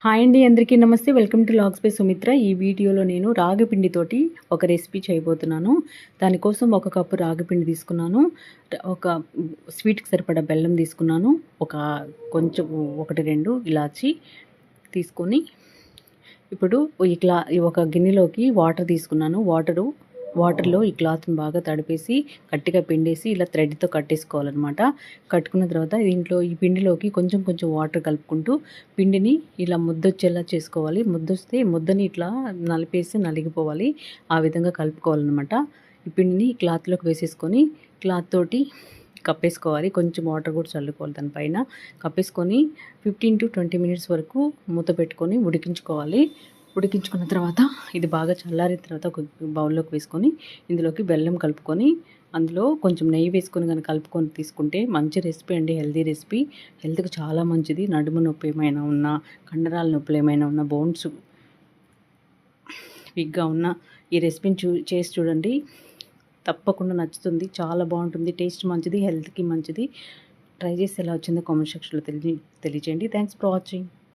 Hi అండి, అందరికీ నమస్తే. Welcome to logs by Sumitra. ఈ వీడియోలో నేను రాగి పిండితోటి ఒక రెసిపీ చేయబోతున్నాను. దానికోసం ఒక కప్పు రాగి పిండి తీసుకున్నాను. ఒక స్వీట్కి సరిపడా బెల్లం తీసుకున్నాను. కొంచెం ఒకటి రెండు ఇలాచి తీసుకొని ఇప్పుడు ఒక గిన్నెలోకి వాటర్ తీసుకున్నాను. వాటర్లో ఈ క్లాత్ని బాగా తడిపేసి గట్టిగా పిండేసి ఇలా థ్రెడ్తో కట్టేసుకోవాలన్నమాట. కట్టుకున్న తర్వాత ఈ పిండిలోకి కొంచెం కొంచెం వాటర్ కలుపుకుంటూ పిండిని ఇలా ముద్దొచ్చేలా చేసుకోవాలి. ముద్దని ఇట్లా నలిగిపోవాలి. ఆ విధంగా కలుపుకోవాలన్నమాట. ఈ పిండిని క్లాత్లోకి వేసేసుకొని క్లాత్ తోటి కప్పేసుకోవాలి. కొంచెం వాటర్ కూడా చల్లుకోవాలి. దానిపైన కప్పేసుకొని 15 to 20 మినిట్స్ వరకు మూత పెట్టుకొని ఉడికించుకున్న తర్వాత ఇది బాగా చల్లారిన తర్వాత ఒక బౌల్లోకి వేసుకొని ఇందులోకి బెల్లం కలుపుకొని అందులో కొంచెం నెయ్యి వేసుకొని కలుపుకొని తీసుకుంటే మంచి రెసిపీ అండి. హెల్తీ రెసిపీ, హెల్త్కి చాలా మంచిది. నడుము నొప్పి ఏమైనా ఉన్నా, కండరాల నొప్పులు ఏమైనా ఉన్నా, బోన్స్ వీక్గా ఉన్నా ఈ రెసిపీని చేసి చూడండి. తప్పకుండా నచ్చుతుంది. చాలా బాగుంటుంది. టేస్ట్ మంచిది, హెల్త్కి మంచిది. ట్రై చేసి ఎలా వచ్చిందో కామెంట్ సెక్షన్లో తెలియజేయండి. Thanks for watching.